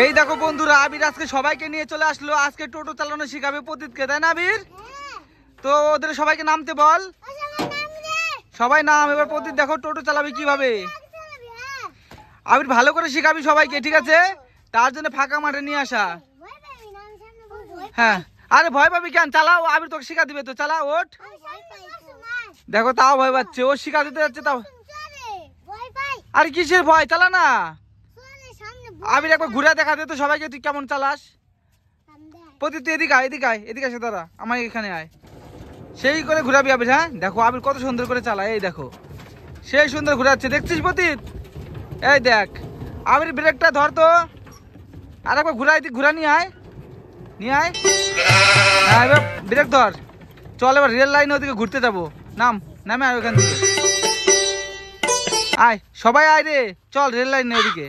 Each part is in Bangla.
এই দেখো বন্ধুরা, আবির আজকে সবাইকে নিয়ে চলে আসলো। আজকে টোটো চালানো শিখাবে প্রতীককে, তাই না আবির? তো ওদের সবাইকে নামতে বল। সবাই নাম। এবার প্রতীক দেখো টোটো চালাবি কিভাবে। আবির ভালো করে শিখাবি সবাইকে, ঠিক আছে? তার জন্য ফাঁকা মাঠে নিয়ে আসা। হ্যাঁ, আরে ভয় পাবি কেন? চালাও, আবির তোকে শিখা দিবে তো। চালা, ওঠ। দেখো তাও ভয় পাচ্ছে, ও শিখা দিতে যাচ্ছে তাও। আরে কিসের ভয়? চালা না। আবির একবার ঘুরে দেখা দে তো সবাইকে, তুই কেমন চালাস। প্রতি তুই এদিকে আয়, এদিকে আয়, এদিকে আসে তারা, আমার এখানে আয়। সেই করে ঘুরাবি আবির। হ্যাঁ দেখো আবির কত সুন্দর করে চালায়, এই দেখো সেই সুন্দর ঘুরাচ্ছে, দেখছিস প্রতীক? এই দেখ আবির ব্রেকটা ধর তো, আর একবার ঘুরাই দি, ঘুরা নিয়ে আয়, নিয়ে আয়। হ্যাঁ এবার ব্রেক ধর। চল এবার রেল লাইনে ওদিকে ঘুরতে যাবো। নাম, নামে আয় ওখান থেকে। আয় সবাই আয় রে, চল রেল লাইনে ওদিকে।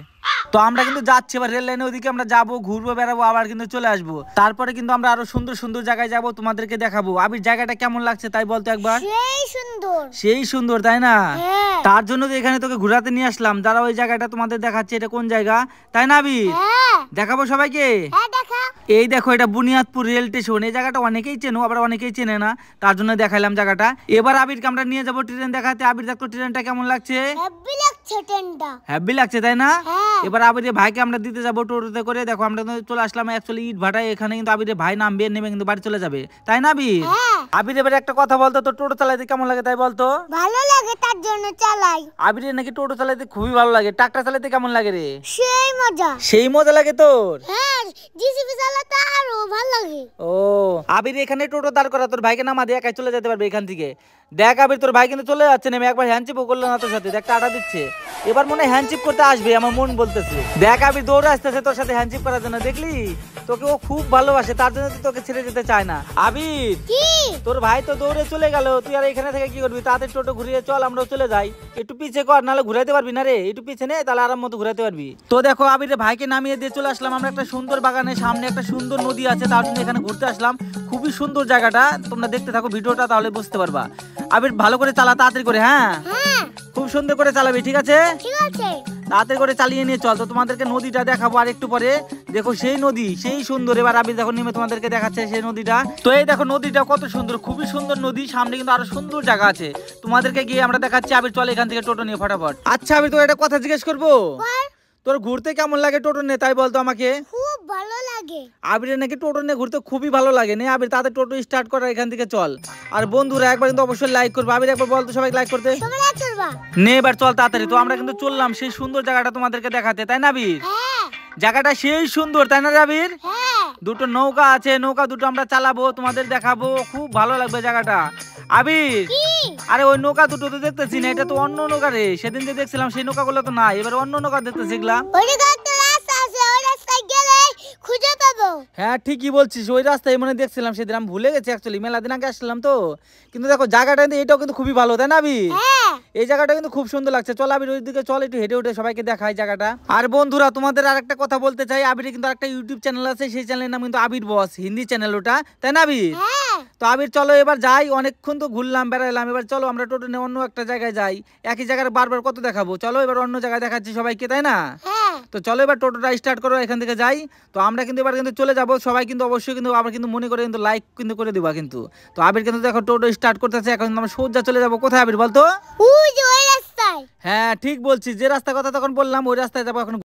তো আমরা কিন্তু যাচ্ছি এবার রেল লাইনে ওদিকে, আমরা যাবো, ঘুরবো, বেড়াবো, আবার কিন্তু চলে আসবো। তারপরে কিন্তু আমরা আরো সুন্দর সুন্দর জায়গায় যাবো, তোমাদেরকে দেখাবো। আবির জায়গাটা কেমন লাগছে তাই বলতো একবার। সেই সুন্দর, সেই সুন্দর, তাই না? তার জন্য তো এখানে তোকে ঘোরাতে নিয়ে আসলাম। যারা ওই জায়গাটা তোমাদের দেখাচ্ছে, এটা কোন জায়গা, তাই না আবির? দেখাবো সবাইকে। এই দেখো এটা বুনিয়াদপুর রেল স্টেশন। এই জায়গাটা অনেকেই চেনো, আবার অনেকেই চেনে না, তার জন্য দেখাইলাম জায়গাটা। এবার আবিরকে আমরা নিয়ে যাবো ট্রেন দেখাতে। আবির দেখো ট্রেনটা কেমন লাগছে। হ্যাপি লাগছে, তাই না? এবার আবিরের ভাইকে আমরা দিতে যাবো টোটোতে করে। দেখো আমরা চলে আসলাম অ্যাকচুয়ালি ইট ভাটায়। এখানে কিন্তু আবিরের ভাই নামবে, নেমে কিন্তু বাড়ি চলে যাবে, তাই না আবির? আবির এবার একটা কথা বলতো, তো টোটো চালাইতে কেমন লাগে তাই বলতো। ভালো লাগে, তার জন্য চালাই। আবিরের নাকি টোটো চালাইতে খুবই ভালো লাগে। ট্রাক্টর চালাইতে কেমন লাগে রে? সেই মজা। সেই মজা লাগে তোর? হ্যাঁ, জিসিবি চালাতে আরো ভালো লাগে। ও আবির এখানে টোটো দাঁড় করা, তোর ভাইকে নামা দিয়ে একাই চলে যেতে পারবে এখান থেকে। দেখ আবির তোর ভাই কিন্তু চলে যাচ্ছে, নেমে একবার হ্যান্ডচিপও করলো না তোর সাথে, দেখ টাটা দিচ্ছে। এবার মনে হয় হ্যান্ডচিপ করতে আসবে, আমার মন বলতেছে। দেখ আবির দৌড়ে আসতেছে তোর সাথে হ্যান্ডচিপ করার জন্য, দেখলি? তোকে ও খুব ভালোবাসে, তার জন্য তো তোকে ছেড়ে যেতে চায় না। আবির তোর ভাই তো দৌড়ে চলে গেল, তুই আর এখানে থেকে কি করবি? তাদের টোটো ঘুরিয়ে চল, আমরাও চলে যাই। একটু পিছে কর, নাহলে ঘুরাইতে পারবি না রে। একটু পিছে নে, তাহলে আরাম মতো ঘুরাইতে পারবি। তো দেখো আবির ভাইকে নামিয়ে দিয়ে চলে আসলাম আমরা একটা সুন্দর বাগানের সামনে। একটা সুন্দর নদী আছে, তার জন্য এখানে ঘুরতে আসলাম। খুবই সুন্দর জায়গাটা, তোমরা দেখতে থাকো ভিডিওটা, তাহলে বুঝতে পারবা। আবির ভালো করে চালা, তাড়াতাড়ি করে। হ্যাঁ খুব সুন্দর করে চালাবি, ঠিক আছে? তাড়াতাড়ি করে চালিয়ে নিয়ে চল। তো তোমাদেরকে নদীটা দেখাবো আর একটু পরে। দেখো সেই নদী, সেই সুন্দর। এবার আবির দেখো নেমে তোমাদেরকে দেখাচ্ছে সেই নদীটা। তো এই দেখো নদীটা কত সুন্দর, খুবই সুন্দর নদী। সামনে কিন্তু আরো সুন্দর জায়গা আছে, তোমাদেরকে গিয়ে আমরা দেখাচ্ছি। আবির চল এখান থেকে টোটো নিয়ে ফটাফট। আচ্ছা আবির তোর একটা কথা জিজ্ঞেস করবো, তোর ঘুরতে কেমন লাগে টোটো নিয়ে তাই বলতো আমাকে। খুব ভালো লাগে। আবিরের নাকি টোটো নিয়ে ঘুরতে খুবই ভালো লাগে। নে আবির তাদের টোটো স্টার্ট করা, এখান থেকে চল। আর বন্ধুরা একবার কিন্তু অবশ্যই লাইক করবে। আবির একবার বলতো সবাই লাইক করতে। নে এবার চল তাড়াতাড়ি। তো আমরা কিন্তু চললাম সেই সুন্দর জায়গাটা তোমাদেরকে দেখাতে, তাই না আবির? জায়গাটা সেই সুন্দর, তাই না আবির? দুটো নৌকা আছে, নৌকা দুটো আমরা চালাবো, তোমাদের দেখাবো, খুব ভালো লাগবে জায়গাটা। আবির আরে ওই নৌকা দুটো তো দেখতেছি না, এটা তো অন্য নৌকা রে। সেদিন যে দেখছিলাম সেই নৌকা গুলো তো না, এবার অন্য নৌকা দেখতেছি এগুলা। হ্যাঁ ঠিকই বলছিস, ওই রাস্তায় মনে দেখছিলাম সেদিন, আমি ভুলে গেছি অ্যাকচুয়ালি, মেলা দিন আগে আসলাম তো। কিন্তু দেখো জায়গাটা কিন্তু এটাও কিন্তু খুবই ভালো, তাই না আবির? এই জায়গাটা কিন্তু খুব সুন্দর লাগছে। চল আবির ওই দিকে চল, একটু হেঁটে উঠে সবাইকে দেখাই জায়গাটা। আর বন্ধুরা তোমাদের আর একটা কথা বলতে চাই, আবির কিন্তু একটা ইউটিউব চ্যানেল আছে, সেই চ্যানেলের নাম কিন্তু আবির বস, হিন্দি চ্যানেল ওটা, তাই না আবির? তো আবির চলো এবার যাই, অনেকক্ষণ তো ঘুরলাম বেড়াইলাম, এবার চলো আমরা টোটো নিয়ে অন্য একটা জায়গায় যাই। একই জায়গায় বারবার কত দেখাবো, চলো এবার অন্য জায়গায় দেখাচ্ছি সবাইকে, তাই না? তো চলো এবার টোটোটা স্টার্ট করো, এখান থেকে যাই। তো আমরা কিন্তু এবার কিন্তু চলে যাবো, সবাই কিন্তু অবশ্যই কিন্তু আবার কিন্তু মনে করে কিন্তু লাইক কিন্তু করে দিবা কিন্তু। তো আবির কিন্তু দেখো টোটো স্টার্ট করতেছে, এখন আমরা সোজা চলে যাবো কোথায় আবির বলতো? হ্যাঁ ঠিক বলছিস, যে রাস্তার কথা তখন বললাম ওই রাস্তায় যাবো এখন।